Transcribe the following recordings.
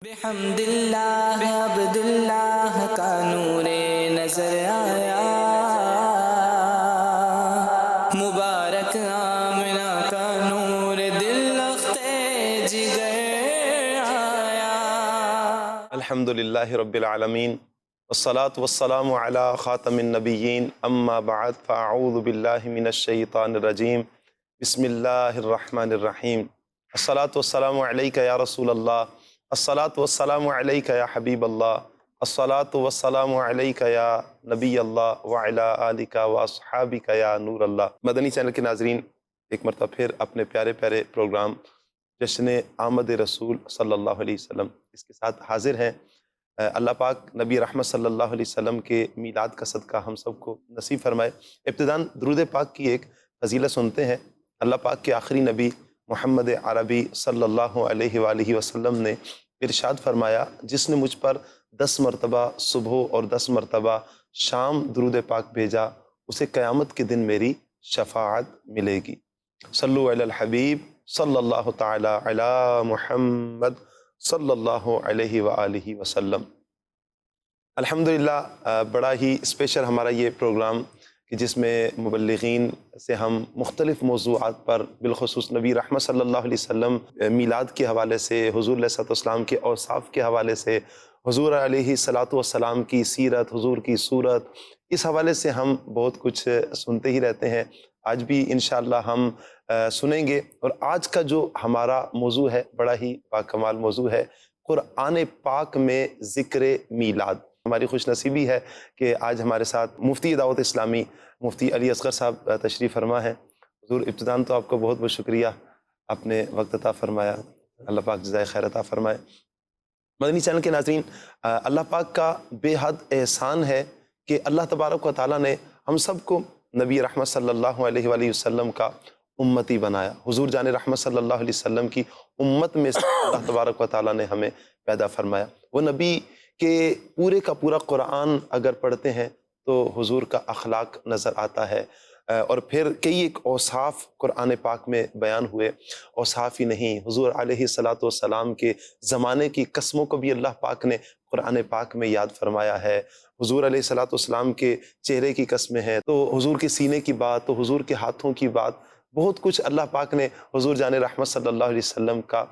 بحمداللہ عبداللہ کا نور نظر آیا، مبارک آمنہ کا نور دل اختے جگر آیا۔ الحمدللہ رب العالمین والصلاة والسلام علی خاتم النبیین اما بعد فاعوذ باللہ من الشیطان الرجیم بسم اللہ الرحمن الرحیم۔ الصلاة والسلام علیکہ یا رسول اللہ، الصلاة والسلام علیکہ یا حبیب اللہ، الصلاة والسلام علیکہ یا نبی اللہ وعلی آلکہ واصحابکہ یا نور اللہ۔ مدنی چینل کے ناظرین، ایک مرتبہ پھر اپنے پیارے پیارے پروگرام جشن آمد رسول صلی اللہ علیہ وسلم اس کے ساتھ حاضر ہیں۔ اللہ پاک نبی رحمت صلی اللہ علیہ وسلم کے میلاد کا صدقہ ہم سب کو نصیب فرمائے۔ ابتداً درود پاک کی ایک فضیلت سنتے ہیں۔ اللہ پاک کے آخری نبی محمد عربی صلی اللہ علیہ وآلہ وسلم نے ارشاد فرمایا، جس نے مجھ پر 10 مرتبہ صبح اور 10 مرتبہ شام درود پاک بھیجا، اسے قیامت کے دن میری شفاعت ملے گی۔ صلو علی الحبیب صلی اللہ تعالی علی محمد صلی اللہ علیہ وآلہ وسلم۔ الحمدللہ بڑا ہی اسپیشل ہمارا یہ پروگرام کہ جس میں مبلغین سے ہم مختلف موضوعات پر بالخصوص نبی رحمت صلی اللہ علیہ وسلم میلاد کے حوالے سے، حضور علیہ السلام کے اوصاف کے حوالے سے، حضور علیہ السلام کی سیرت، حضور کی صورت، اس حوالے سے ہم بہت کچھ سنتے ہی رہتے ہیں۔ آج بھی انشاءاللہ ہم سنیں گے، اور آج کا جو ہمارا موضوع ہے بڑا ہی باکمال موضوع ہے، قرآن پاک میں ذکر میلاد۔ ہماری خوش نصیبی ہے کہ آج ہمارے ساتھ مفتی دعوت اسلامی مفتی علی اصغر صاحب تشریف فرما ہے۔ حضور ابتداً تو آپ کو بہت بہت شکریہ، آپ نے وقت عطا فرمایا، اللہ پاک جزائے خیر عطا فرمائے۔ مدنی چینل کے ناظرین، اللہ پاک کا بے حد احسان ہے کہ اللہ تبارک و تعالیٰ نے ہم سب کو نبی رحمت صلی اللہ علیہ وآلہ وسلم کا امتی بنایا۔ حضور جان رحمت صلی اللہ علیہ وسلم کی امت میں سے اللہ تبارک و تعالیٰ نے ہمیں پیدا فرمایا۔ وہ نبی کہ پورے کا پورا قرآن اگر پڑھتے ہیں تو حضور کا اخلاق نظر آتا ہے، اور پھر کئی ایک اوصاف قرآن پاک میں بیان ہوئے۔ اوصاف ہی نہیں، حضور علیہ السلام کے زمانے کی قسموں کو بھی اللہ پاک نے قرآن پاک میں یاد فرمایا ہے۔ حضور علیہ السلام کے چہرے کی قسمیں ہیں تو حضور کے سینے کی بات، تو حضور کے ہاتھوں کی بات، بہت کچھ اللہ پاک نے حضور جان رحمت صلی اللہ علیہ وسلم کا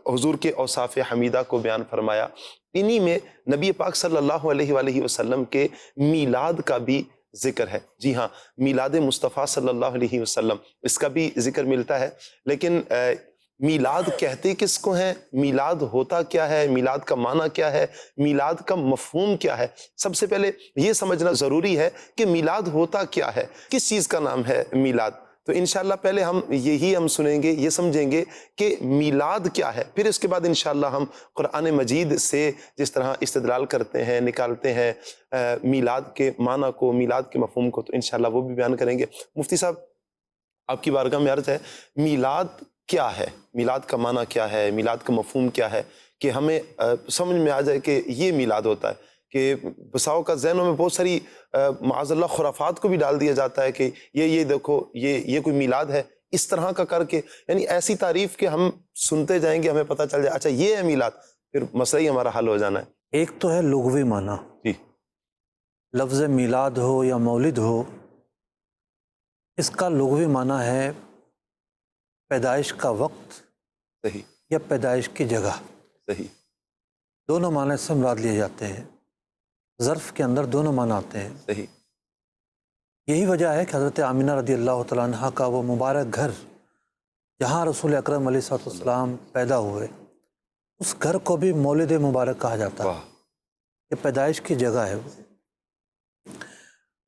حضور کے اوصاف حمیدہ کو بیان فرمایا۔ انہی میں نبی پاک صلی اللہ علیہ وآلہ وسلم کے میلاد کا بھی ذکر ہے۔ جی ہاں، میلاد مصطفیٰ صلی اللہ علیہ وسلم، اس کا بھی ذکر ملتا ہے۔ لیکن میلاد کہتے کس کو ہیں، میلاد ہوتا کیا ہے، میلاد کا معنی کیا ہے، میلاد کا مفہوم کیا ہے، سب سے پہلے یہ سمجھنا ضروری ہے کہ میلاد ہوتا کیا ہے، کس چیز کا نام ہے میلاد۔ تو انشاءاللہ پہلے ہم ہم سنیں گے، یہ سمجھیں گے کہ میلاد کیا ہے، پھر اس کے بعد انشاءاللہ ہم قرآن مجید سے جس طرح استدلال کرتے ہیں، نکالتے ہیں میلاد کے معنی کو، میلاد کے مفہوم کو، تو انشاءاللہ وہ بھی بیان کریں گے۔ مفتی صاحب، آپ کی بارگاہ میں عرض ہے، میلاد کیا ہے، میلاد کا معنی کیا ہے، میلاد کا مفہوم کیا ہے، کہ ہمیں سمجھ میں آ جائے کہ یہ میلاد ہوتا ہے۔ کہ بساؤ کا ذہنوں میں بہت ساری معاذ اللہ خرافات کو بھی ڈال دیا جاتا ہے کہ یہ دیکھو یہ کوئی میلاد ہے، اس طرح کا کر کے، یعنی ایسی تعریف کہ ہم سنتے جائیں گے، ہمیں پتہ چل جائے اچھا یہ ہے میلاد، پھر مسئلہ ہی ہمارا حل ہو جانا ہے۔ ایک تو ہے لغوی معنی، جی، لفظ میلاد ہو یا مولد ہو، اس کا لغوی معنی ہے پیدائش کا وقت صحیح، یا پیدائش کی جگہ۔ صحیح، دونوں معنی سے مراد لیے جاتے ہیں، ظرف کے اندر دونوں معنی آتے ہیں۔ صحیح، یہی وجہ ہے کہ حضرت آمینہ رضی اللہ تعالیٰ عنہ کا وہ مبارک گھر جہاں رسول اکرم علیہ السلام پیدا ہوئے، اس گھر کو بھی مولد مبارک کہا جاتا ہے، واہ، یہ پیدائش کی جگہ ہے۔ وہ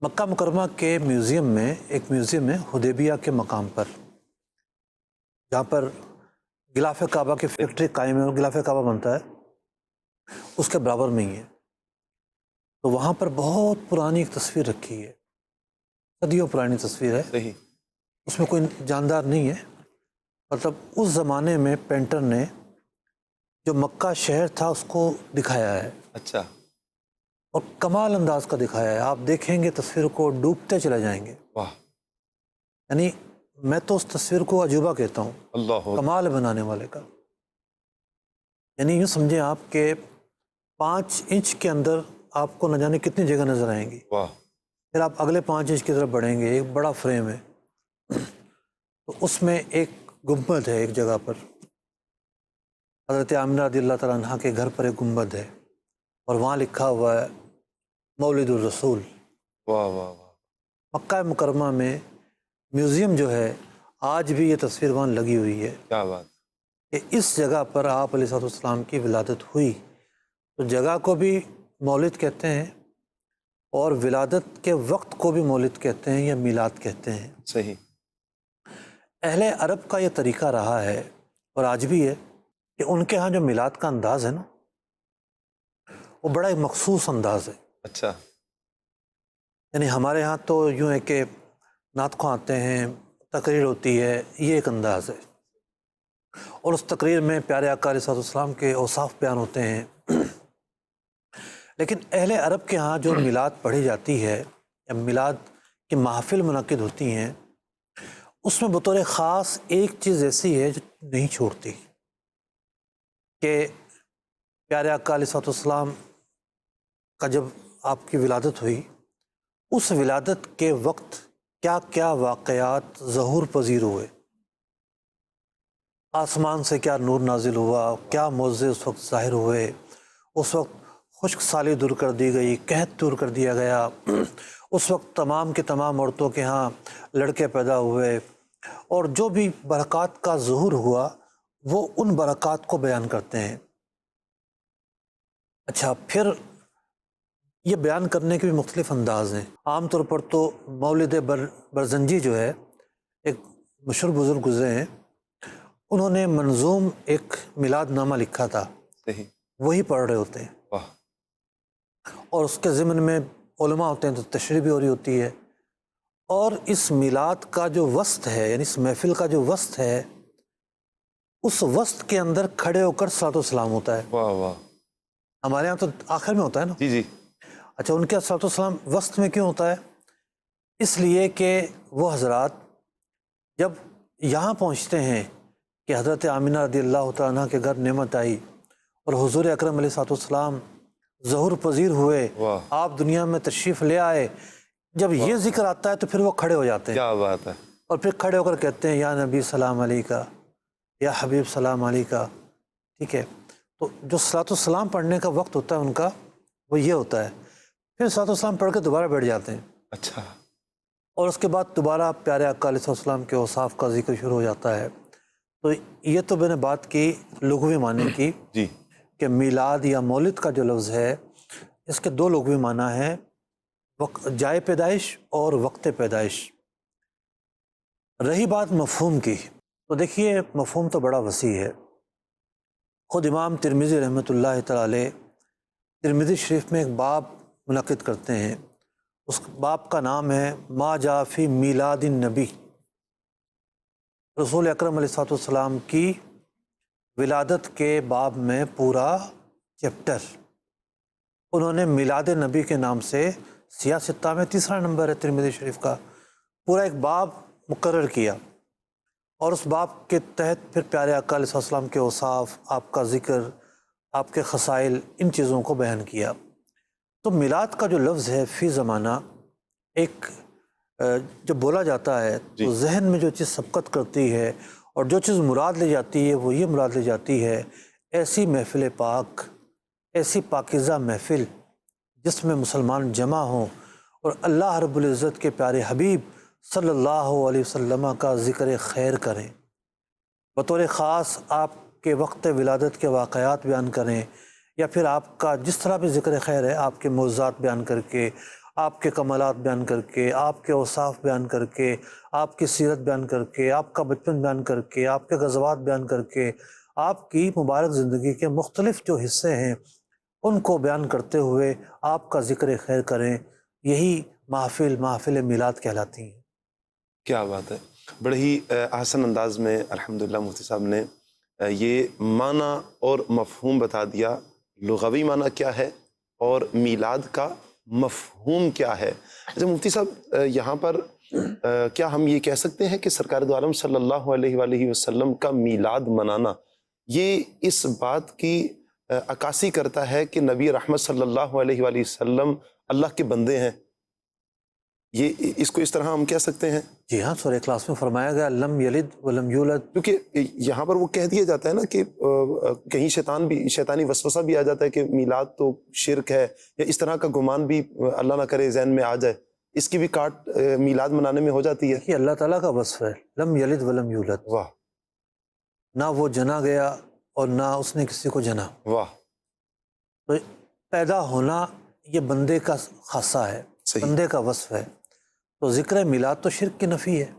مکہ مکرمہ کے میوزیم میں، ایک میوزیم ہے حدیبیہ کے مقام پر، جہاں پر غلاف کعبہ کی فیکٹری قائم ہے اور غلاف کعبہ بنتا ہے، اس کے برابر میں ہی ہے۔ تو وہاں پر بہت پرانی ایک تصویر رکھی ہے، صدیوں پرانی تصویر ہے، صحیح، اس میں کوئی جاندار نہیں ہے، مطلب اس زمانے میں پینٹر نے جو مکہ شہر تھا اس کو دکھایا ہے، اچھا، اور کمال انداز کا دکھایا ہے۔ آپ دیکھیں گے تصویر کو ڈوبتے چلے جائیں گے، واہ، یعنی میں تو اس تصویر کو عجوبہ کہتا ہوں، اللہ، کمال بنانے والے کا۔ یعنی یوں سمجھیں آپ کہ 5 انچ کے اندر آپ کو نہ جانے کتنی جگہ نظر آئیں گی، واہ، پھر آپ اگلے 5 انچ کی طرف بڑھیں گے، ایک بڑا فریم ہے، تو اس میں ایک گنبد ہے ایک جگہ پر، حضرت آمنہ رضی اللہ تعالیٰ عنہ کے گھر پر ایک گنبد ہے، اور وہاں لکھا ہوا ہے مولد الرسول۔ واہ واہ واہ، مکہ مکرمہ میں میوزیم جو ہے آج بھی یہ تصویر وہاں لگی ہوئی ہے کیا بات، کہ اس جگہ پر آپ علیہ الصلوۃ والسلام کی ولادت ہوئی۔ تو جگہ کو بھی مولد کہتے ہیں، اور ولادت کے وقت کو بھی مولد کہتے ہیں یا میلاد کہتے ہیں۔ صحیح، اہل عرب کا یہ طریقہ رہا ہے اور آج بھی ہے کہ ان کے ہاں جو میلاد کا انداز ہے نا، وہ بڑا ایک مخصوص انداز ہے۔ اچھا، یعنی ہمارے ہاں تو یوں ہے کہ نعت خواں آتے ہیں، تقریر ہوتی ہے، یہ ایک انداز ہے، اور اس تقریر میں پیارے آقا علیہ السلام کے اوصاف بیان ہوتے ہیں۔ لیکن اہل عرب کے ہاں جو میلاد پڑھی جاتی ہے یا میلاد کی محافل منعقد ہوتی ہیں، اس میں بطور خاص ایک چیز ایسی ہے جو نہیں چھوڑتی کہ پیارے آقا علیہ السلام کا جب آپ کی ولادت ہوئی، اس ولادت کے وقت کیا کیا واقعات ظہور پذیر ہوئے، آسمان سے کیا نور نازل ہوا، کیا معجزے اس وقت ظاہر ہوئے، اس وقت خشک سالی دور کر دی گئی، قحط دور کر دیا گیا، اس وقت تمام کے تمام عورتوں کے ہاں لڑکے پیدا ہوئے، اور جو بھی برکات کا ظہور ہوا وہ ان برکات کو بیان کرتے ہیں۔ اچھا، پھر یہ بیان کرنے کے بھی مختلف انداز ہیں۔ عام طور پر تو مولد برزنجی جو ہے، ایک مشہور بزرگ گزرے ہیں، انہوں نے منظوم ایک میلاد نامہ لکھا تھا، صحیح، وہی پڑھ رہے ہوتے ہیں، واہ، اور اس کے ضمن میں علماء ہوتے ہیں تو تشریح بھی ہو رہی ہوتی ہے، اور اس میلاد کا جو وسط ہے، یعنی اس محفل کا جو وسط ہے، اس وسط کے اندر کھڑے ہو کر صلاۃ والسلام ہوتا ہے۔ واہ واہ، ہمارے یہاں تو آخر میں ہوتا ہے نا۔ جی جی، اچھا، ان کے صلاۃ والسلام وسط میں کیوں ہوتا ہے؟ اس لیے کہ وہ حضرات جب یہاں پہنچتے ہیں کہ حضرت آمنہ رضی اللہ تعالیٰ عنہ کے گھر نعمت آئی اور حضور اکرم علیہ الصلوۃ والسلام ظہور پذیر ہوئے، واہ، آپ دنیا میں تشریف لے آئے، جب یہ ذکر آتا ہے تو پھر وہ کھڑے ہو جاتے ہیں، کیا بات ہے، اور پھر کھڑے ہو کر کہتے ہیں یا نبی سلام علیکہ، یا حبیب سلام علیکہ۔ ٹھیک ہے، تو جو صلاۃ والسلام پڑھنے کا وقت ہوتا ہے ان کا، وہ یہ ہوتا ہے، پھر صلاۃ والسلام پڑھ کے دوبارہ بیٹھ جاتے ہیں، اچھا، اور اس کے بعد دوبارہ پیارے آقا علیہ السلام کے اوصاف کا ذکر شروع ہو جاتا ہے۔ تو یہ تو میں نے بات کی لغوی معنی کی جی، کہ میلاد یا مولد کا جو لفظ ہے، اس کے 2 لغوی معنی ہیں، جائے پیدائش اور وقت پیدائش۔ رہی بات مفہوم کی، تو دیکھیے مفہوم تو بڑا وسیع ہے۔ خود امام ترمذی رحمۃ اللہ تعالی علیہ ترمذی شریف میں ایک باب منعقد کرتے ہیں، اس باب کا نام ہے ما جاء فی میلاد النبی، رسول اکرم علیہ الصلوۃ والسلام کی ولادت کے باب میں پورا چیپٹر انہوں نے میلاد نبی کے نام سے، سیاہ ستہ میں 3 نمبر ہے ترمذی شریف کا، پورا ایک باب مقرر کیا، اور اس باب کے تحت پھر پیارے آقا علیہ السلام کے اوصاف، آپ کا ذکر، آپ کے خصائل، ان چیزوں کو بیان کیا۔ تو میلاد کا جو لفظ ہے فی زمانہ، ایک جب بولا جاتا ہے تو ذہن میں جو چیز سبقت کرتی ہے اور جو چیز مراد لی جاتی ہے وہ یہ مراد لی جاتی ہے ایسی محفل پاک، ایسی پاکیزہ محفل جس میں مسلمان جمع ہوں اور اللہ رب العزت کے پیارے حبیب صلی اللہ علیہ وسلم کا ذکر خیر کریں، بطور خاص آپ کے وقت ولادت کے واقعات بیان کریں، یا پھر آپ کا جس طرح بھی ذکر خیر ہے، آپ کے معجزات بیان کر کے، آپ کے کمالات بیان کر کے، آپ کے اوصاف بیان کر کے، آپ کی سیرت بیان کر کے، آپ کا بچپن بیان کر کے، آپ کے غزوات بیان کر کے، آپ کی مبارک زندگی کے مختلف جو حصے ہیں ان کو بیان کرتے ہوئے آپ کا ذکر خیر کریں، یہی محفل میلاد کہلاتی ہیں۔ کیا بات ہے، بڑے ہی احسن انداز میں الحمدللہ مفتی صاحب نے یہ معنی اور مفہوم بتا دیا، لغوی معنی کیا ہے اور میلاد کا مفہوم کیا ہے۔ اچھا مفتی صاحب، یہاں پر کیا ہم یہ کہہ سکتے ہیں کہ سرکار دو عالم صلی اللہ علیہ وآلہ وسلم کا میلاد منانا یہ اس بات کی عکاسی کرتا ہے کہ نبی رحمت صلی اللہ علیہ وآلہ وسلم اللہ کے بندے ہیں. یہ اس کو اس طرح ہم کہہ سکتے ہیں. جی ہاں، سورہ اخلاص میں فرمایا گیا لم یلد ولم یولد. کیونکہ یہاں پر وہ کہہ دیا جاتا ہے نا کہ کہیں شیطانی وسوسہ بھی آ جاتا ہے کہ میلاد تو شرک ہے، یا اس طرح کا گمان بھی اللہ نہ کرے ذہن میں آ جائے. اس کی بھی کاٹ میلاد منانے میں ہو جاتی ہے. یہ اللہ تعالیٰ کا وصف ہے، لم یلد ولم یولد. واہ نہ وہ جنا گیا اور نہ اس نے کسی کو جنا. واہ. تو پیدا ہونا یہ بندے کا خاصہ ہے، صحیح. بندے کا وصف ہے. تو ذکر میلاد تو شرک کی نفی ہے.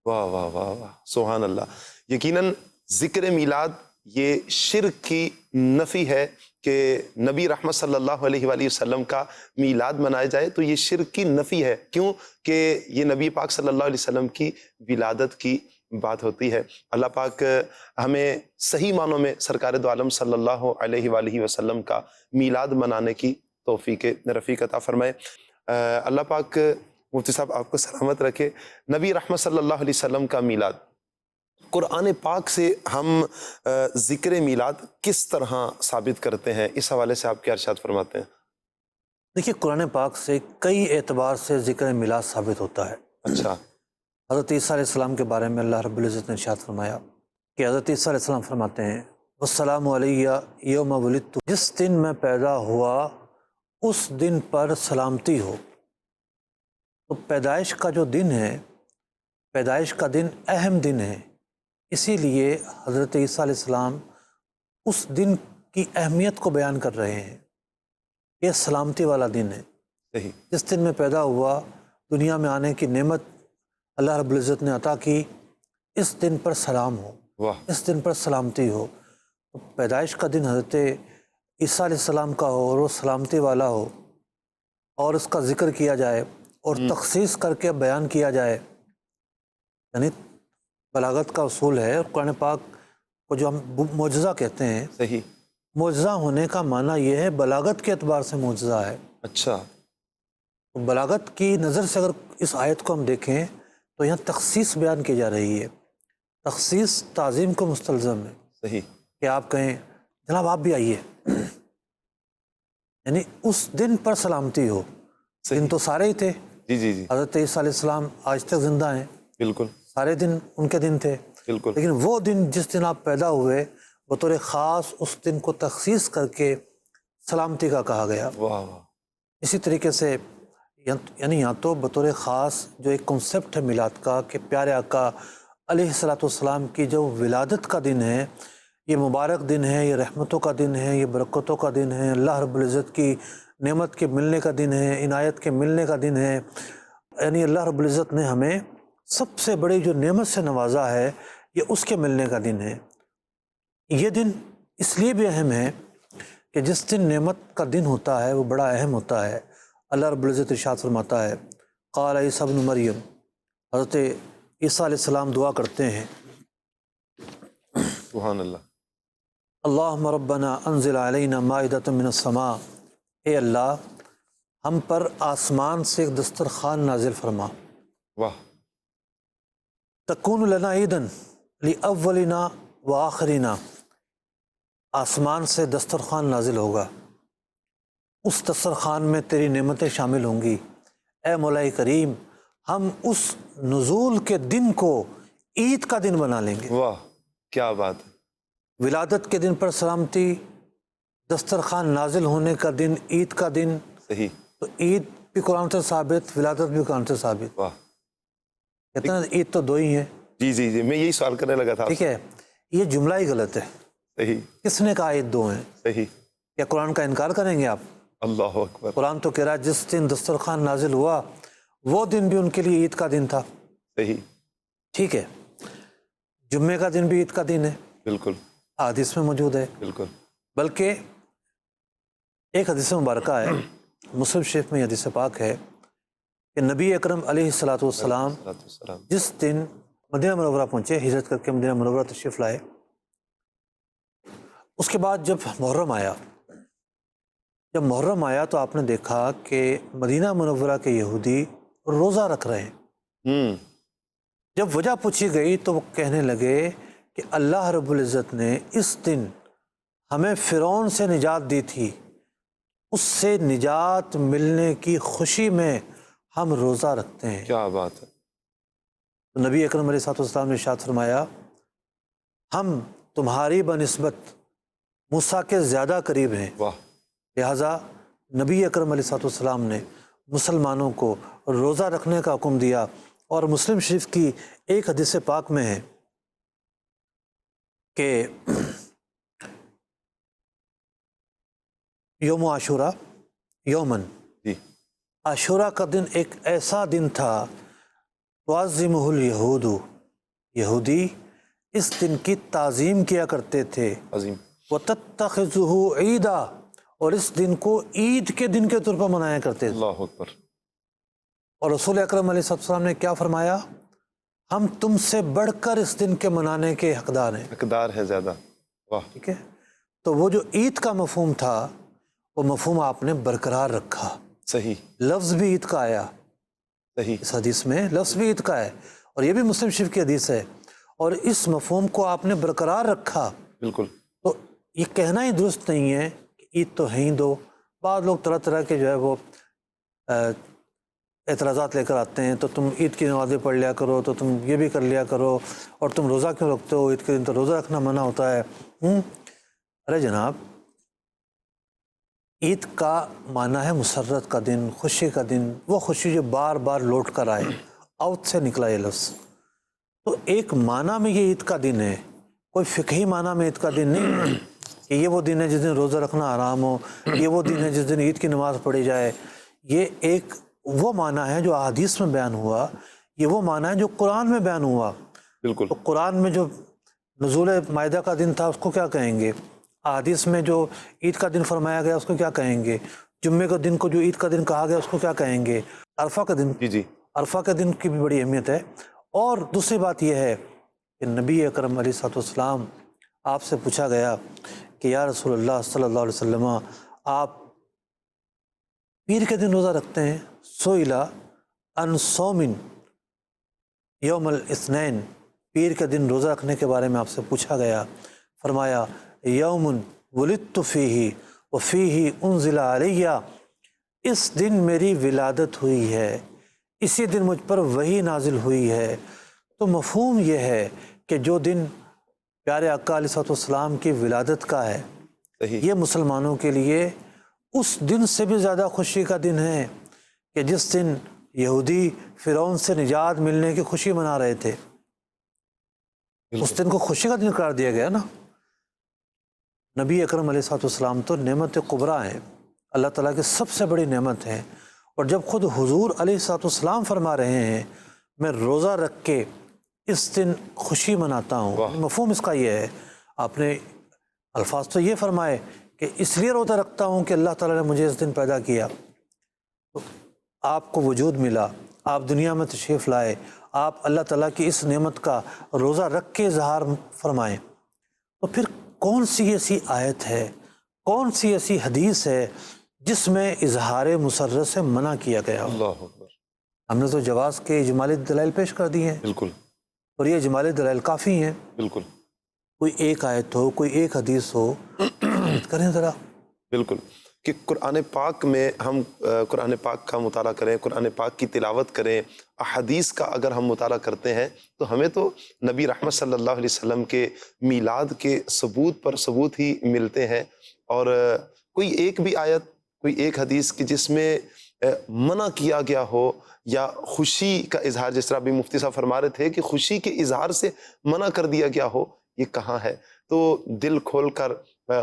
واہ واہ واہ واہ، سبحان اللہ. یقیناً ذکر میلاد یہ شرک کی نفی ہے کہ نبی رحمت صلی اللہ علیہ وآلہ وسلم کا میلاد منایا جائے تو یہ شرک کی نفی ہے. کیوں کہ یہ نبی پاک صلی اللہ علیہ وسلم کی ولادت کی بات ہوتی ہے. اللہ پاک ہمیں صحیح معنوں میں سرکار دو عالم صلی اللہ علیہ وآلہ وسلم کا میلاد منانے کی توفیق رفیق عطا فرمائے. اللہ پاک مفتی صاحب آپ کو سلامت رکھے. نبی رحمت صلی اللہ علیہ وسلم کا میلاد، قرآن پاک سے ہم ذکر میلاد کس طرح ثابت کرتے ہیں؟ اس حوالے سے آپ کیا ارشاد فرماتے ہیں؟ دیکھیے، قرآن پاک سے کئی اعتبار سے ذکر میلاد ثابت ہوتا ہے. اچھا. حضرت عیسیٰ علیہ السلام کے بارے میں اللہ رب العزت نے ارشاد فرمایا کہ حضرت عیسیٰ علیہ السلام فرماتے ہیں والسلام علیہ یوم ولدت، جس دن میں پیدا ہوا اس دن پر سلامتی ہو. تو پیدائش کا جو دن ہے، پیدائش کا دن اہم دن ہے، اسی لیے حضرت عیسیٰ علیہ السلام اس دن کی اہمیت کو بیان کر رہے ہیں. یہ سلامتی والا دن ہے. صحیح. جس دن میں پیدا ہوا، دنیا میں آنے کی نعمت اللہ رب العزت نے عطا کی، اس دن پر سلام ہو، واہ. اس دن پر سلامتی ہو. تو پیدائش کا دن حضرت عیسیٰ علیہ السلام کا ہو اور وہ سلامتی والا ہو، اور اس کا ذکر کیا جائے اور تخصیص کر کے بیان کیا جائے، یعنی بلاغت کا اصول ہے. اور قرآن پاک کو جو ہم معجزہ کہتے ہیں، صحیح. معجزہ ہونے کا معنی یہ ہے بلاغت کے اعتبار سے معجزہ ہے. اچھا. تو بلاغت کی نظر سے اگر اس آیت کو ہم دیکھیں تو یہاں تخصیص بیان کی جا رہی ہے. تخصیص تعظیم کو مستلزم ہے. صحیح. کہ آپ کہیں جناب آپ بھی آئیے، یعنی اس دن پر سلامتی ہو. دن تو سارے ہی تھے. جی جی جی. حضرت عیسیٰ علیہ السلام آج تک زندہ ہیں، بالکل. سارے دن ان کے دن تھے. بالکل. لیکن وہ دن جس دن آپ پیدا ہوئے، بطور خاص اس دن کو تخصیص کر کے سلامتی کا کہا گیا. واہ واہ. اسی طریقے سے یعنی یہاں تو بطور خاص جو ایک کنسیپٹ ہے میلاد کا کہ پیارے آقا علیہ الصلوۃ والسلام کی جو ولادت کا دن ہے، یہ مبارک دن ہے، یہ رحمتوں کا دن ہے، یہ برکتوں کا دن ہے، اللہ رب العزت کی نعمت کے ملنے کا دن ہے، عنایت کے ملنے کا دن ہے. یعنی اللہ رب العزت نے ہمیں سب سے بڑی جو نعمت سے نوازا ہے، یہ اس کے ملنے کا دن ہے. یہ دن اس لیے بھی اہم ہے کہ جس دن نعمت کا دن ہوتا ہے وہ بڑا اہم ہوتا ہے. اللہ رب العزت ارشاد فرماتا ہے قال عیسیٰ ابن مریم، حضرت عیسیٰ علیہ السلام دعا کرتے ہیں سبحان اللہ. اللہم ربنا انزل علینا مائدۃ من السماء، اے اللہ ہم پر آسمان سے ایک دسترخوان نازل فرما. واہ. تکون لنا عیدن لاولنا و آخرنا، آسمان سے دسترخوان نازل ہوگا، اس دسترخوان میں تیری نعمتیں شامل ہوں گی. اے مولا کریم، ہم اس نزول کے دن کو عید کا دن بنا لیں گے. واہ کیا بات ہے. ولادت کے دن پر سلامتی، دسترخوان نازل ہونے کا دن، عید کا دن. صحیح. تو عید بھی قرآن سے ثابت، ولادت بھی قرآن سے ثابت. واہ. کہتے ہیں عید تو دو ہی ہیں. جی جی جی، میں یہی سوال کرنے لگا تھا. ٹھیک ہے، یہ جملہ ہی غلط ہے. صحیح. کس نے کہا عید دو ہیں؟ صحیح. کیا قرآن کا انکار کریں گے آپ؟ اللہ اکبر. قرآن تو کہہ رہا ہے جس دن دسترخوان نازل ہوا وہ دن بھی ان کے لیے عید کا دن تھا. صحیح. ٹھیک ہے، جمعے کا دن بھی عید کا دن ہے، بالکل. حدیث میں موجود ہے. بالکل. بلکہ ایک حدیث مبارکہ ہے، مسلم شریف میں حدیث پاک ہے کہ نبی اکرم علیہ الصلوۃ والسلام جس دن مدینہ منورہ پہنچے، ہجرت کر کے مدینہ منورہ تشریف لائے، اس کے بعد جب محرم آیا تو آپ نے دیکھا کہ مدینہ منورہ کے یہودی روزہ رکھ رہے ہیں. جب وجہ پوچھی گئی تو وہ کہنے لگے کہ اللہ رب العزت نے اس دن ہمیں فرعون سے نجات دی تھی، اس سے نجات ملنے کی خوشی میں ہم روزہ رکھتے ہیں۔ کیا بات ہے۔ تو نبی اکرم علیہ الصلوۃ والسلام نے ارشاد فرمایا ہم تمہاری بنسبت موسیٰ کے زیادہ قریب ہیں، واہ، لہٰذا نبی اکرم علیہ الصلوۃ والسلام نے مسلمانوں کو روزہ رکھنے کا حکم دیا۔ اور مسلم شریف کی ایک حدیث پاک میں ہے کہ یوم عاشورہ یومن، جی، عاشورہ کا دن ایک ایسا دن تھا تعظمہ الیہود، یہودی اس دن کی تعظیم کیا کرتے تھے، عظیم، وَتَتَّخِذُهُ عیدا، اور اس دن کو عید کے دن کے طور پر منایا کرتے تھے۔ اللہ اکبر۔ اور رسول اکرم علیہ السلام نے کیا فرمایا؟ ہم تم سے بڑھ کر اس دن کے منانے کے حقدار ہیں۔ حقدار ہے زیادہ، واہ، ٹھیک ہے، تو وہ جو عید کا مفہوم تھا وہ مفہوم آپ نے برقرار رکھا۔ صحیح، لفظ بھی عید کا آیا، صحیح، اس حدیث میں لفظ بھی عید کا ہے، اور یہ بھی مسلم شریف کی حدیث ہے، اور اس مفہوم کو آپ نے برقرار رکھا۔ بالکل، تو یہ کہنا ہی درست نہیں ہے کہ عید تو ہے ہی دو۔ بعض لوگ طرح طرح کے جو ہے وہ اعتراضات لے کر آتے ہیں، تو تم عید کی نمازیں پڑھ لیا کرو، تو تم یہ بھی کر لیا کرو، اور تم روزہ کیوں رکھتے ہو؟ عید کے دن تو روزہ رکھنا منع ہوتا ہے۔ ارے جناب، عید کا معنی ہے مسرت کا دن، خوشی کا دن، وہ خوشی جو بار بار لوٹ کر آئے، آؤت سے نکلا یہ لفظ۔ تو ایک معنی میں یہ عید کا دن ہے، کوئی فقہی معنی میں عید کا دن نہیں ہے کہ یہ وہ دن ہے جس دن روزہ رکھنا حرام ہو، یہ وہ دن ہے جس دن عید کی نماز پڑھی جائے۔ یہ ایک وہ معنی ہے جو احادیث میں بیان ہوا، یہ وہ معنی ہے جو قرآن میں بیان ہوا۔ بالکل، تو قرآن میں جو نزول مائدہ کا دن تھا اس کو کیا کہیں گے؟ احادیث میں جو عید کا دن فرمایا گیا اس کو کیا کہیں گے؟ جمعے کے دن کو جو عید کا دن کہا گیا اس کو کیا کہیں گے؟ عرفہ کا دن، جی، عرفہ کے دن کی بھی بڑی اہمیت ہے۔ اور دوسری بات یہ ہے کہ نبی اکرم علیہ الصلوۃ والسلام آپ سے پوچھا گیا کہ یا رسول اللہ صلی اللہ علیہ وسلم، آپ پیر کے دن روزہ رکھتے ہیں؟ سئل عن صوم یوم الاثنین، پیر کے دن روزہ رکھنے کے بارے میں آپ سے پوچھا گیا، فرمایا یوم ولدت فیہ وفیہ انزل علی، اس دن میری ولادت ہوئی ہے، اسی دن مجھ پر وحی نازل ہوئی ہے۔ تو مفہوم یہ ہے کہ جو دن پیارے آقا علیہ الصلوۃ والسلام کی ولادت کا ہے، صحیح، یہ مسلمانوں کے لیے اس دن سے بھی زیادہ خوشی کا دن ہے کہ جس دن یہودی فرعون سے نجات ملنے کی خوشی منا رہے تھے۔ اس دن کو خوشی کا دن قرار دیا گیا نا۔ نبی اکرم علیہ الصلوۃ والسلام تو نعمت کبریٰ ہیں، اللہ تعالیٰ کی سب سے بڑی نعمت ہیں، اور جب خود حضور علیہ الصلوۃ والسلام فرما رہے ہیں میں روزہ رکھ کے اس دن خوشی مناتا ہوں، مفہوم اس کا یہ ہے۔ آپ نے الفاظ تو یہ فرمائے کہ اس لیے روزہ رکھتا ہوں کہ اللہ تعالیٰ نے مجھے اس دن پیدا کیا، تو آپ کو وجود ملا، آپ دنیا میں تشریف لائے، آپ اللہ تعالیٰ کی اس نعمت کا روزہ رکھ کے اظہار فرمائیں، تو پھر کون سی ایسی آیت ہے، کون سی ایسی حدیث ہے جس میں اظہار مسرت سے منع کیا گیا ہو؟ اللہ اکبر، ہم نے تو جواز کے اجمالی دلائل پیش کر دی ہیں، بالکل، اور یہ اجمالی دلائل کافی ہیں۔ بالکل، کوئی ایک آیت ہو، کوئی ایک حدیث ہو، کریں ذرا۔ بالکل، کہ قرآن پاک میں ہم قرآن پاک کا مطالعہ کریں، قرآن پاک کی تلاوت کریں، احادیث کا اگر ہم مطالعہ کرتے ہیں تو ہمیں تو نبی رحمت صلی اللہ علیہ وسلم کے میلاد کے ثبوت پر ثبوت ہی ملتے ہیں، اور کوئی ایک بھی آیت، کوئی ایک حدیث کی جس میں منع کیا گیا ہو یا خوشی کا اظہار، جس طرح ابھی مفتی صاحب فرما رہے تھے کہ خوشی کے اظہار سے منع کر دیا گیا ہو، یہ کہاں ہے؟ تو دل کھول کر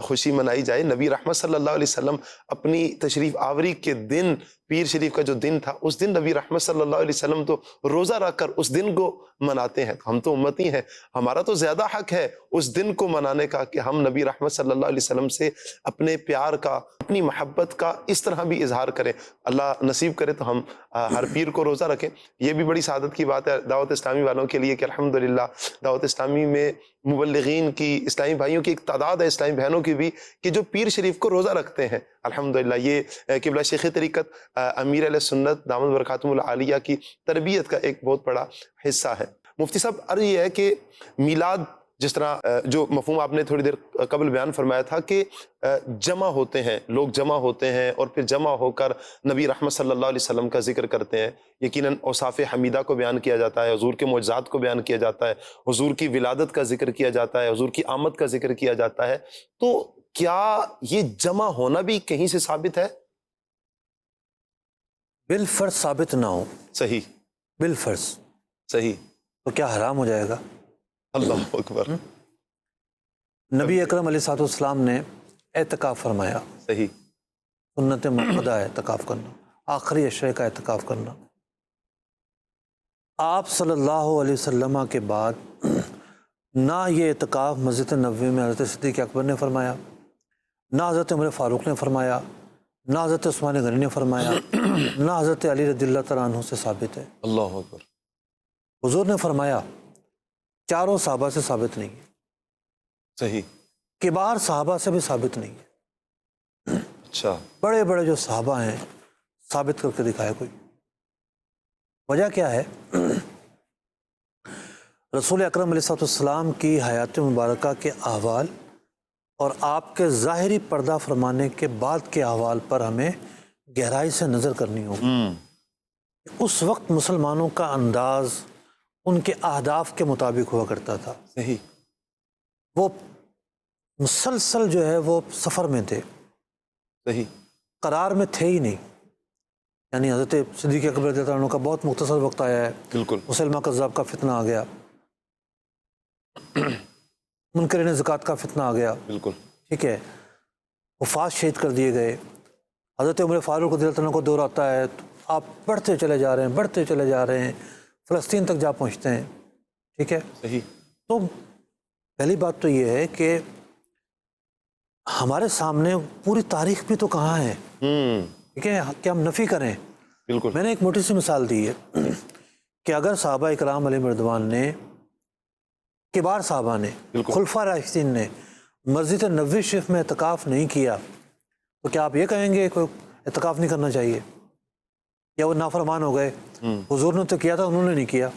خوشی منائی جائے۔ نبی رحمت صلی اللہ علیہ وسلم اپنی تشریف آوری کے دن، پیر شریف کا جو دن تھا، اس دن نبی رحمت صلی اللہ علیہ وسلم تو روزہ رکھ کر اس دن کو مناتے ہیں۔ ہم تو امتی ہیں، ہمارا تو زیادہ حق ہے اس دن کو منانے کا کہ ہم نبی رحمت صلی اللہ علیہ وسلم سے اپنے پیار کا، اپنی محبت کا اس طرح بھی اظہار کریں۔ اللہ نصیب کرے تو ہم ہر پیر کو روزہ رکھیں۔ یہ بھی بڑی سعادت کی بات ہے دعوت اسلامی والوں کے لیے کہ الحمدللہ دعوت اسلامی میں مبلغین کی، اسلامی بھائیوں کی ایک تعداد ہے، اسلامی بہنوں کی بھی، کہ جو پیر شریف کو روزہ رکھتے ہیں۔ الحمدللہ یہ قبلہ شیخ طریقت امیر علیہ سنت دامت برکاتہم العالیہ کی تربیت کا ایک بہت بڑا حصہ ہے۔ مفتی صاحب، عرض یہ ہے کہ میلاد جس طرح جو مفہوم آپ نے تھوڑی دیر قبل بیان فرمایا تھا کہ جمع ہوتے ہیں، لوگ جمع ہوتے ہیں اور پھر جمع ہو کر نبی رحمت صلی اللہ علیہ وسلم کا ذکر کرتے ہیں، یقیناً اوصاف حمیدہ کو بیان کیا جاتا ہے، حضور کے معجزات کو بیان کیا جاتا ہے، حضور کی ولادت کا ذکر کیا جاتا ہے، حضور کی آمد کا ذکر کیا جاتا ہے، تو کیا یہ جمع ہونا بھی کہیں سے ثابت ہے؟ بالفرض ثابت نہ ہو، صحیح، بالفرض، صحیح، تو کیا حرام ہو جائے گا؟ اللہ اکبر، نبی اکرم علیہ الصلوۃ والسلام نے اعتکاف فرمایا، صحیح، سنت مؤکدہ ہے اعتکاف کرنا، آخری عشرے کا اعتکاف کرنا۔ آپ صلی اللہ علیہ وسلم کے بعد نہ یہ اعتکاف مسجد نبوی میں حضرت صدیق اکبر نے فرمایا، نہ حضرت عمر فاروق نے فرمایا، نہ حضرت عثمان غنی نے فرمایا، نہ حضرت علی رضی اللہ تعالیٰ عنہ سے ثابت ہے۔ اللہ اکبر، حضور نے فرمایا، چاروں صحابہ سے ثابت نہیں ہے، صحیح، کبار صحابہ سے بھی ثابت نہیں ہے، اچھا، بڑے بڑے جو صحابہ ہیں ثابت کر کے دکھائے کوئی۔ وجہ کیا ہے؟ رسول اکرم علیہ السلام کی حیات مبارکہ کے احوال اور آپ کے ظاہری پردہ فرمانے کے بعد کے احوال پر ہمیں گہرائی سے نظر کرنی ہوگی۔ اس وقت مسلمانوں کا انداز ان کے اہداف کے مطابق ہوا کرتا تھا، صحیح، وہ مسلسل جو ہے وہ سفر میں تھے، صحیح، قرار میں تھے ہی نہیں۔ یعنی حضرت صدیق اکبر رضی اللہ عنہ کا بہت مختصر وقت آیا ہے، بالکل، مسلمہ کذاب کا فتنہ آ گیا، منکرین زکوٰۃ کا فتنہ آ گیا، بالکل، ٹھیک ہے، وفات شہید کر دیے گئے، حضرت عمر فاروق رضی اللہ عنہ کو دور آتا ہے، تو آپ بڑھتے چلے جا رہے ہیں، بڑھتے چلے جا رہے ہیں، فلسطین تک جا پہنچتے ہیں، ٹھیک ہے۔ صحیح، تو پہلی بات تو یہ ہے کہ ہمارے سامنے پوری تاریخ بھی تو کہاں ہے، ٹھیک ہے، کہ ہم نفی کریں۔ بالکل، میں نے ایک موٹی سی مثال دی ہے کہ اگر صحابہ اکرام علیہ رضوان نے، کبار صحابہ نے، بالکل، خلفاء راشدین نے مسجد نبوی شریف میں اعتکاف نہیں کیا، تو کیا آپ یہ کہیں گے کہ اعتکاف نہیں کرنا چاہیے یا وہ نافرمان ہو گئے؟ حضور نے تو کیا تھا، انہوں نے نہیں کیا۔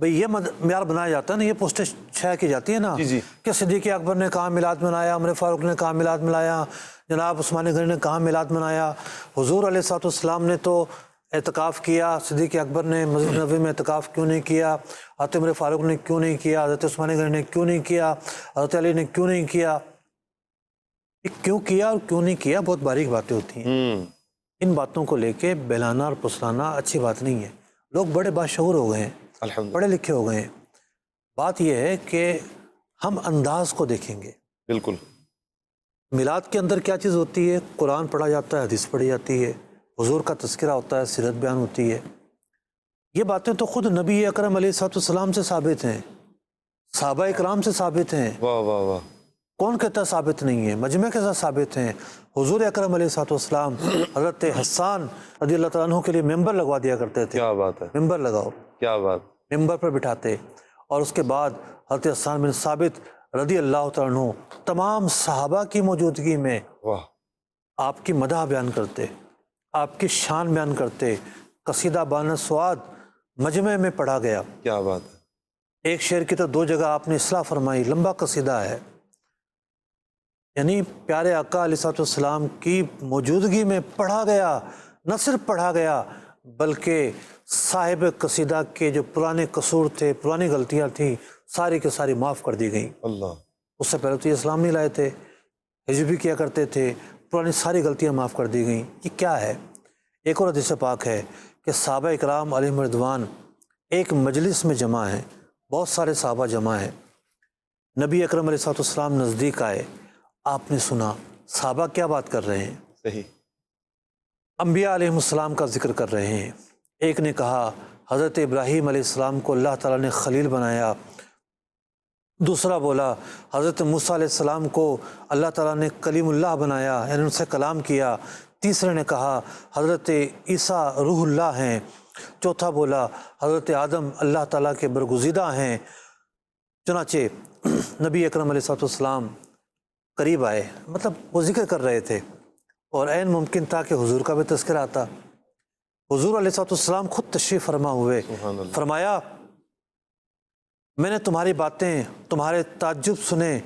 بھئی یہ معیار بنایا جاتا ہے نا، یہ پوسٹیں شائع کی جاتی ہے نا، جی، جی، کہ صدیق اکبر نے کہاں میلاد منایا، عمر فاروق نے کہاں میلاد منایا، جناب عثمان غنی نے کہاں میلاد منایا، حضور علیہ الصلوۃ والسلام نے تو اعتکاف کیا، صدیق اکبر نے مسجد نبوی میں اعتکاف کیوں نہیں کیا، حضرت عمر فاروق نے کیوں نہیں کیا، حضرت عثمان غنی نے کیوں نہیں کیا، حضرت علی نے کیوں نہیں کیا؟ یہ کیوں کیا اور کیوں نہیں کیا بہت باریک باتیں ہوتی ہیں۔ ان باتوں کو لے کے بہلانا اور پھسلانا اچھی بات نہیں ہے۔ لوگ بڑے باشعور ہو گئے ہیں، الحمد، پڑھے لکھے ہو گئے ہیں۔ بات یہ ہے کہ ہم انداز کو دیکھیں گے۔ بالکل، میلاد کے اندر کیا چیز ہوتی ہے؟ قرآن پڑھا جاتا ہے، حدیث پڑھی جاتی ہے، حضور کا تذکرہ ہوتا ہے، سیرت بیان ہوتی ہے۔ یہ باتیں تو خود نبی اکرم علیہ السلام سے ثابت ہیں، صحابہ اکرام سے ثابت ہیں۔ واہ واہ واہ، کون کہتا ہے ثابت نہیں ہے؟ مجمع کے ساتھ ثابت ہیں۔ حضور اکرم علیہ السلام حضرت حسان رضی اللہ تعالیٰ عنہ کے لیے ممبر لگوا دیا کرتے تھے، کیا بات ہے، ممبر لگاؤ، کیا بات، ممبر پر بٹھاتے، اور اس کے بعد حضرت حسان بن ثابت رضی اللہ تعالیٰ عنہ تمام صحابہ کی موجودگی میں واہ، آپ کی مدح بیان کرتے، آپ کی شان بیان کرتے۔ قصیدہ بان سواد مجمع میں پڑھا گیا، کیا بات ہے، ایک شعر کی تو دو جگہ آپ نے اصلاح فرمائی، لمبا قصیدہ ہے۔ یعنی پیارے آقا علیہ الصلوۃ والسلام کی موجودگی میں پڑھا گیا، نہ صرف پڑھا گیا بلکہ صاحب قصیدہ کے جو پرانے قصور تھے، پرانی غلطیاں تھیں، ساری کے ساری معاف کر دی گئیں۔ اللہ، اس سے پہلے تو یہ اسلام نہیں لائے تھے، حج بھی کیا کرتے تھے، پرانی ساری غلطیاں معاف کر دی گئیں۔ یہ کیا ہے؟ ایک اور حدیث پاک ہے کہ صحابہ اکرام علیہم رضوان ایک مجلس میں جمع ہیں، بہت سارے صحابہ جمع ہیں، نبی اکرم علیہ الصلوۃ والسلام نزدیک آئے، آپ نے سنا صحابہ کیا بات کر رہے ہیں، صحیح، انبیاء علیہم السلام کا ذکر کر رہے ہیں۔ ایک نے کہا حضرت ابراہیم علیہ السلام کو اللہ تعالیٰ نے خلیل بنایا، دوسرا بولا حضرت موسیٰ علیہ السلام کو اللہ تعالیٰ نے کلیم اللہ بنایا، یعنی ان سے کلام کیا، تیسرے نے کہا حضرت عیسیٰ روح اللہ ہیں، چوتھا بولا حضرت آدم اللہ تعالیٰ کے برگزیدہ ہیں۔ چنانچہ نبی اکرم علیہ السلام قریب آئے، مطلب وہ ذکر کر رہے تھے، اور عین ممکن تھا کہ حضور کا بھی تذکرہ آتا۔ حضور علیہ السلام خود تشریف فرما ہوئے، سبحان اللہ، فرمایا میں نے تمہاری باتیں، تمہارے تعجب سنے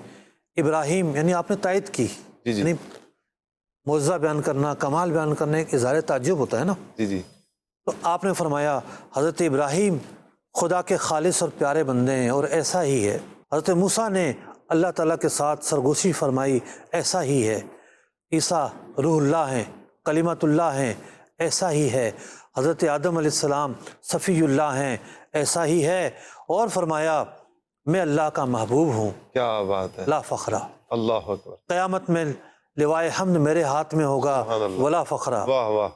ابراہیم، یعنی آپ نے تائید کی، جی جی یعنی معجزہ بیان کرنا، کمال بیان کرنا ایک اظہار تعجب ہوتا ہے نا. جی جی تو آپ نے فرمایا حضرت ابراہیم خدا کے خالص اور پیارے بندے ہیں اور ایسا ہی ہے. حضرت موسیٰ نے اللہ تعالیٰ کے ساتھ سرگوشی فرمائی، ایسا ہی ہے. عیسیٰ روح اللہ ہیں، کلمت اللہ ہیں، ایسا ہی ہے. حضرت آدم علیہ السلام صفی اللہ ہیں، ایسا ہی ہے. اور فرمایا میں اللہ کا محبوب ہوں، کیا بات ہے، لا فخرہ. اللہ اکبر، قیامت میں لوائے حمد میرے ہاتھ میں ہوگا، سبحان اللہ، ولا فخرہ. واہ واہ،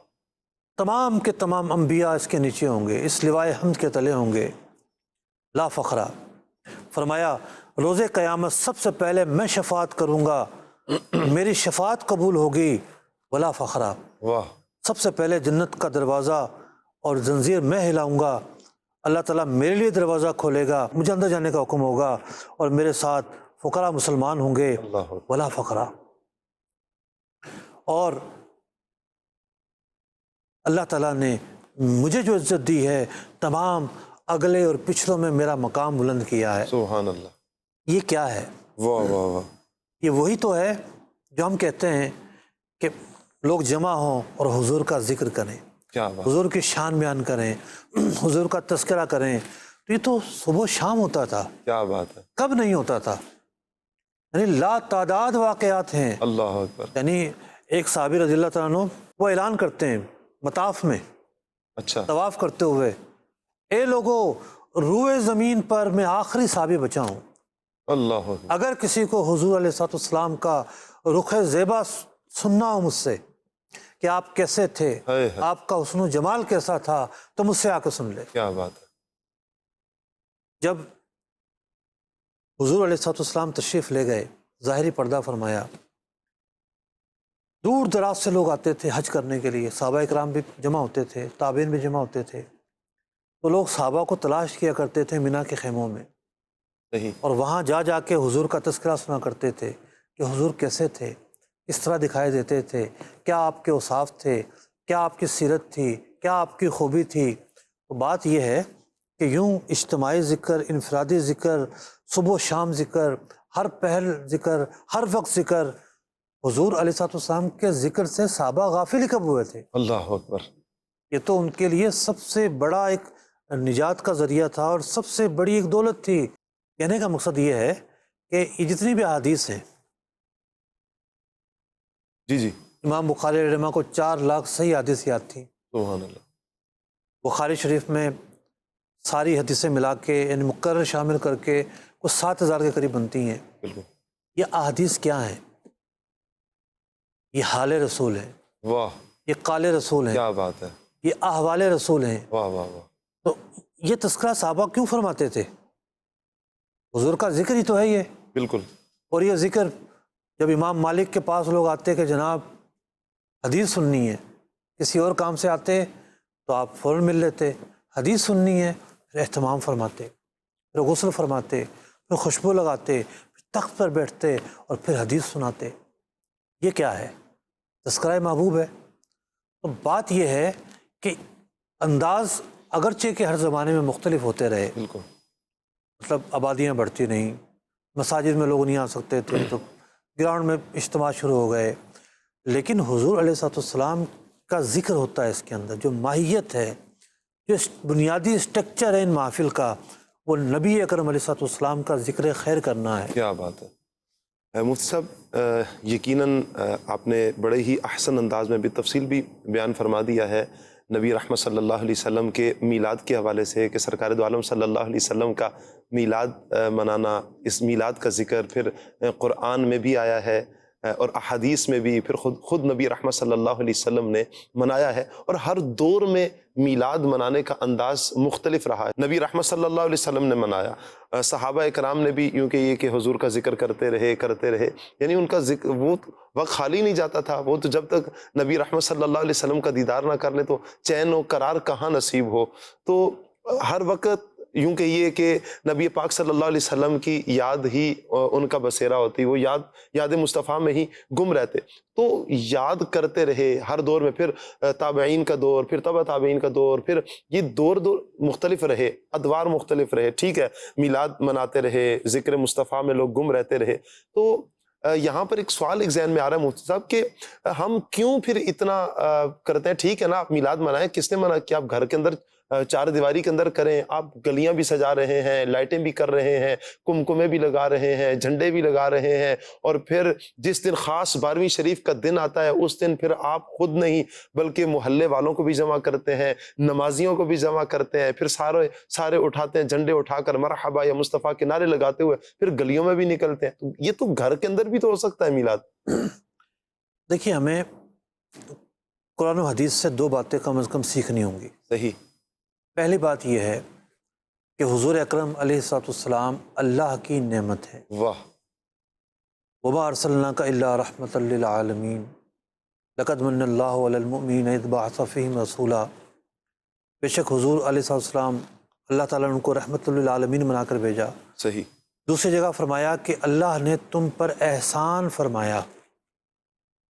تمام کے تمام انبیاء اس کے نیچے ہوں گے، اس لوائے حمد کے تلے ہوں گے، لا فخرہ. فرمایا روز قیامت سب سے پہلے میں شفاعت کروں گا، میری شفاعت قبول ہوگی، ولا فخرہ. واہ، سب سے پہلے جنت کا دروازہ اور زنجیر میں ہلاؤں گا، اللہ تعالیٰ میرے لیے دروازہ کھولے گا، مجھے اندر جانے کا حکم ہوگا، اور میرے ساتھ فقراء مسلمان ہوں گے، اللہ اکبر، ولا فخرہ. اور اللہ تعالیٰ نے مجھے جو عزت دی ہے تمام اگلے اور پچھلوں میں میرا مقام بلند کیا ہے. سبحان اللہ، یہ کیا ہے؟ واہ واہ واہ، یہ وہی تو ہے جو ہم کہتے ہیں کہ لوگ جمع ہوں اور حضور کا ذکر کریں، کیا بات، حضور کی شان بیان کریں، حضور کا تذکرہ کریں. تو یہ تو صبح و شام ہوتا تھا، کیا بات ہے، کب نہیں ہوتا تھا. یعنی لا تعداد واقعات ہیں. اللہ اکبر، یعنی ایک صحابی رضی اللہ تعالیٰ عنہ وہ اعلان کرتے ہیں مطاف میں اچھا، طواف کرتے ہوئے، اے لوگو روئے زمین پر میں آخری صحابی بچا ہوں، اللہ اکبر، اگر کسی کو حضور علیہ الصلوۃ والسلام کا رخ زیبا سننا ہو مجھ سے کہ آپ کیسے تھے، ہائے ہائے، آپ کا حسن و جمال کیسا تھا، تو مجھ سے آ کے سن لے. کیا بات ہے، جب حضور علیہ الصلوۃ والسلام تشریف لے گئے، ظاہری پردہ فرمایا، دور دراز سے لوگ آتے تھے حج کرنے کے لیے، صحابہ اکرام بھی جمع ہوتے تھے، تابعین بھی جمع ہوتے تھے. تو لوگ صحابہ کو تلاش کیا کرتے تھے مینا کے خیموں میں، صحیح، اور وہاں جا جا کے حضور کا تذکرہ سنا کرتے تھے کہ حضور کیسے تھے، اس طرح دکھائی دیتے تھے، کیا آپ کے اوصاف تھے، کیا آپ کی سیرت تھی، کیا آپ کی خوبی تھی. تو بات یہ ہے کہ یوں اجتماعی ذکر، انفرادی ذکر، صبح و شام ذکر، ہر پہل ذکر، ہر وقت ذکر، حضور علیہ الصلوۃ والسلام کے ذکر سے صحابہ غافل ہی کب ہوئے تھے. اللہ اکبر، یہ تو ان کے لیے سب سے بڑا ایک نجات کا ذریعہ تھا اور سب سے بڑی ایک دولت تھی. کہنے کا مقصد یہ ہے کہ یہ جتنی بھی احادیث ہیں، جی جی، امام بخاری رحمہ کو 4 لاکھ صحیح حدیث یاد تھی. سبحان اللہ، بخاری شریف میں ساری حدیثیں ملا کے یعنی مقرر شامل کر کے کچھ 7,000 کے قریب بنتی ہیں. بالکل، یہ احادیث کیا ہیں؟ یہ حال رسول ہیں، واہ، یہ قال رسول ہیں، کیا بات ہے، یہ احوال رسول ہیں. واہ واہ واہ، تو یہ تذکرہ صحابہ کیوں فرماتے تھے؟ حضور کا ذکر ہی تو ہے یہ. بالکل، اور یہ ذکر جب امام مالک کے پاس لوگ آتے کہ جناب حدیث سننی ہے، کسی اور کام سے آتے تو آپ فوراً مل لیتے، حدیث سننی ہے، پھر اہتمام فرماتے، پھر غسل فرماتے، پھر خوشبو لگاتے، پھر تخت پر بیٹھتے اور پھر حدیث سناتے. یہ کیا ہے؟ تذکرہ محبوب ہے. تو بات یہ ہے کہ انداز اگرچہ کہ ہر زمانے میں مختلف ہوتے رہے، بالکل، مطلب آبادیاں بڑھتی رہیں، مساجد میں لوگ نہیں آ سکتے تھے تو گراؤنڈ میں اجتماع شروع ہو گئے، لیکن حضور علیہ الصلوۃ والسلام کا ذکر ہوتا ہے اس کے اندر. جو ماہیت ہے، جو بنیادی اسٹرکچر ہے ان محافل کا، وہ نبی اکرم علیہ الصلوۃ والسلام کا ذکر خیر کرنا ہے. کیا بات ہے. مفتی صاحب، یقیناً آپ نے بڑے ہی احسن انداز میں بھی تفصیل بھی بیان فرما دیا ہے نبی رحمت صلی اللہ علیہ وسلم کے میلاد کے حوالے سے، کہ سرکار دو عالم صلی اللہ علیہ وسلم کا میلاد منانا، اس میلاد کا ذکر پھر قرآن میں بھی آیا ہے اور احادیث میں بھی، پھر خود نبی رحمت صلی اللہ علیہ وسلم نے منایا ہے، اور ہر دور میں میلاد منانے کا انداز مختلف رہا ہے. نبی رحمت صلی اللہ علیہ وسلم نے منایا، صحابہ اکرام نے بھی یوں کہ یہ کہ حضور کا ذکر کرتے رہے، یعنی ان کا ذکر وہ وقت خالی نہیں جاتا تھا. وہ تو جب تک نبی رحمت صلی اللہ علیہ وسلم کا دیدار نہ کر لے تو چین و قرار کہاں نصیب ہو. تو ہر وقت یوں کہیے کہ نبی پاک صلی اللہ علیہ وسلم کی یاد ہی ان کا بسیرا ہوتی، وہ یاد مصطفیٰ میں ہی گم رہتے، تو یاد کرتے رہے ہر دور میں، پھر تابعین کا دور، پھر تبع تابعین کا دور، پھر یہ دور مختلف رہے، ادوار مختلف رہے، ٹھیک ہے، میلاد مناتے رہے، ذکر مصطفیٰ میں لوگ گم رہتے رہے. تو یہاں پر ایک سوال ایک ذہن میں آ رہا ہے مفتی صاحب کہ ہم کیوں پھر اتنا کرتے ہیں؟ ٹھیک ہے نا، آپ میلاد منائیں، کس نے منع کیا؟ آپ گھر کے اندر چار دیواری کے اندر کریں، آپ گلیاں بھی سجا رہے ہیں، لائٹیں بھی کر رہے ہیں، کمکمے بھی لگا رہے ہیں، جھنڈے بھی لگا رہے ہیں، اور پھر جس دن خاص 12ویں شریف کا دن آتا ہے اس دن پھر آپ خود نہیں بلکہ محلے والوں کو بھی جمع کرتے ہیں، نمازیوں کو بھی جمع کرتے ہیں، پھر سارے اٹھاتے ہیں جھنڈے اٹھا کر مرحبا یا مصطفیٰ کے نعرے لگاتے ہوئے پھر گلیوں میں بھی نکلتے ہیں. تو یہ تو گھر کے اندر بھی تو ہو سکتا ہے میلاد. دیکھیے، ہمیں قرآن و حدیث سے دو باتیں کم از کم سیکھنی ہوں گی. صحیح. پہلی بات یہ ہے کہ حضور اکرم علیہ الصلوۃ والسلام اللہ کی نعمت ہے. واہ. وما ارسلناک الا رحمۃ للعالمین لقد من اللہ علی المؤمنین اذ بعث فیہم رسولا. بے شک حضور علیہ الصلوۃ والسلام اللہ تعالیٰ نے ان کو رحمت للعالمین بنا کر بھیجا. صحیح. دوسری جگہ فرمایا کہ اللہ نے تم پر احسان فرمایا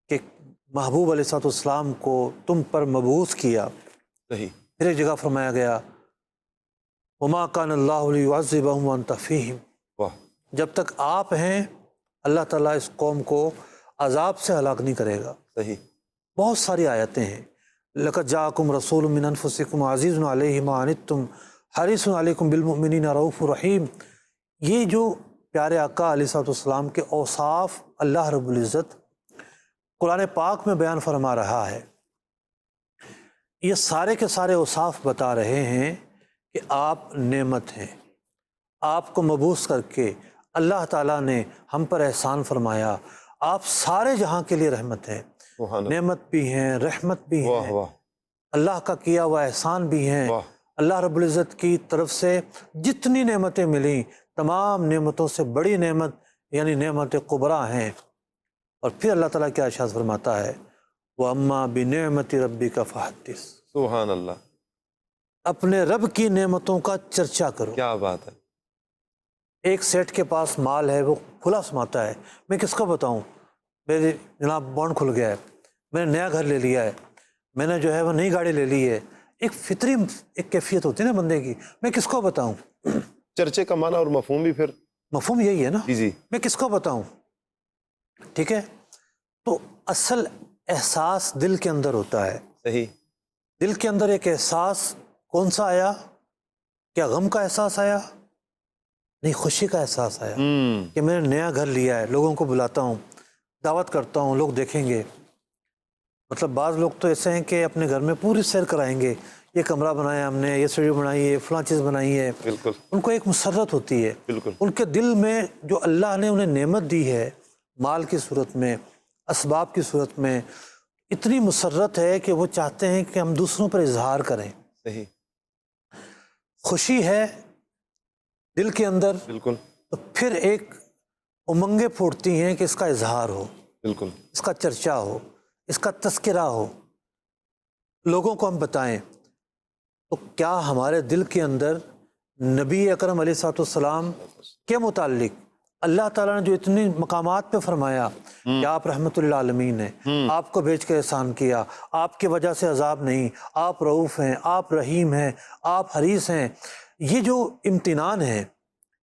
کہ محبوب علیہ الصلوۃ والسلام کو تم پر مبعوث کیا. صحیح. پھر ایک جگہ فرمایا گیا وما کان اللہ لیعذبہم وانت فیہم. واہ. جب تک آپ ہیں اللہ تعالیٰ اس قوم کو عذاب سے ہلاک نہیں کرے گا. صحیح. بہت ساری آیتیں ہیں. لقد جاءکم رسول من انفسکم عزیز علیہ ما عنتم حریص علیکم بالمؤمنین رؤوف رحیم. یہ جو پیارے آقا علیہ الصلوۃ والسلام کے اوصاف اللہ رب العزت قرآن پاک میں بیان فرما رہا ہے، یہ سارے کے سارے اوصاف بتا رہے ہیں کہ آپ نعمت ہیں. آپ کو مبعوث کر کے اللہ تعالیٰ نے ہم پر احسان فرمایا. آپ سارے جہاں کے لیے رحمت ہیں، نعمت بھی ہیں، رحمت بھی واہ ہیں، واہ. اللہ کا کیا ہوا احسان بھی ہیں. واہ. اللہ رب العزت کی طرف سے جتنی نعمتیں ملیں تمام نعمتوں سے بڑی نعمت یعنی نعمت کبریٰ ہیں. اور پھر اللہ تعالیٰ کیا ارشاد فرماتا ہے وَأَمَّا بِنِعْمَةِ رَبِّكَ فَحَدِّثْ. سبحان اللہ. اپنے رب کی نعمتوں کا چرچا کرو. کیا بات ہے. ایک سیٹ کے پاس مال ہے، وہ کھلا سماتا ہے، میں کس کو بتاؤں میرے جناب بانڈ کھل گیا ہے، میں نے نیا گھر لے لیا ہے، میں نے جو ہے وہ نئی گاڑی لے لی ہے. ایک فطری ایک کیفیت ہوتی ہے نا بندے کی، میں کس کو بتاؤں. چرچے کا معنی اور مفہوم بھی پھر مفہوم یہی ہے نا، جی. میں کس کو بتاؤں. ٹھیک ہے، تو اصل احساس دل کے اندر ہوتا ہے. صحیح. دل کے اندر ایک احساس کون سا آیا؟ کیا غم کا احساس آیا؟ نہیں، خوشی کا احساس آیا کہ میں نے نیا گھر لیا ہے، لوگوں کو بلاتا ہوں، دعوت کرتا ہوں، لوگ دیکھیں گے. مطلب بعض لوگ تو ایسے ہیں کہ اپنے گھر میں پوری سیر کرائیں گے، یہ کمرہ بنایا ہم نے، یہ سیڑھی بنائی ہے، فلاں چیز بنائی ہے. بالکل. ان کو ایک مسرت ہوتی ہے. بالکل. ان کے دل میں جو اللہ نے انہیں نعمت دی ہے مال کی صورت میں، اسباب کی صورت میں، اتنی مسرت ہے کہ وہ چاہتے ہیں کہ ہم دوسروں پر اظہار کریں. صحیح. خوشی ہے دل کے اندر، بالکل. تو پھر ایک امنگیں پھوٹتی ہیں کہ اس کا اظہار ہو، بالکل. اس کا چرچا ہو، اس کا تذکرہ ہو، لوگوں کو ہم بتائیں. تو کیا ہمارے دل کے اندر نبی اکرم علیہ الصلوۃ والسلام کے متعلق اللہ تعالیٰ نے جو اتنی مقامات پہ فرمایا کہ آپ رحمت للعالمین ہیں، آپ کو بھیج کے احسان کیا، آپ کی وجہ سے عذاب نہیں، آپ رؤوف ہیں، آپ رحیم ہیں، آپ حریص ہیں، یہ جو امتنان ہے،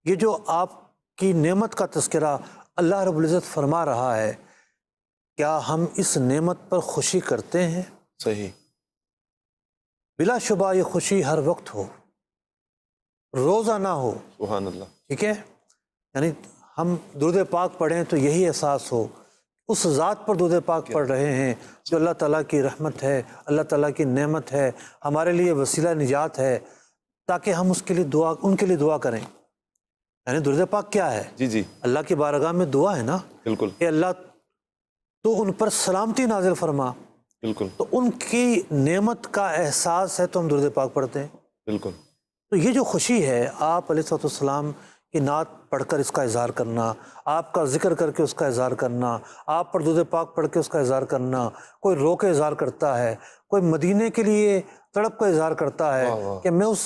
یہ جو آپ کی نعمت کا تذکرہ اللہ رب العزت فرما رہا ہے، کیا ہم اس نعمت پر خوشی کرتے ہیں؟ صحیح. بلا شبہ یہ خوشی ہر وقت ہو، روزہ نہ ہو. سبحان اللہ. ٹھیک ہے، یعنی ہم درود پاک پڑھیں تو یہی احساس ہو اس ذات پر درود پاک پڑھ رہے ہیں جو اللہ تعالیٰ کی رحمت ہے، اللہ تعالیٰ کی نعمت ہے، ہمارے لیے وسیلہ نجات ہے، تاکہ ہم اس کے لیے دعا، ان کے لیے دعا کریں. یعنی درود پاک کیا ہے؟ جی. اللہ کی بارگاہ میں دعا ہے نا. بالکل. کہ اللہ تو ان پر سلامتی نازل فرما. بالکل. تو ان کی نعمت کا احساس ہے تو ہم درود پاک پڑھتے ہیں. بالکل. تو یہ جو خوشی ہے، آپ علیہ الصلوۃ والسلام کی نعت پڑھ کر اس کا اظہار کرنا، آپ کا ذکر کر کے اس کا اظہار کرنا، آپ پر درود پاک پڑھ کے اس کا اظہار کرنا، کوئی رو کے اظہار کرتا ہے، کوئی مدینے کے لیے تڑپ کا اظہار کرتا ہے کہ میں اس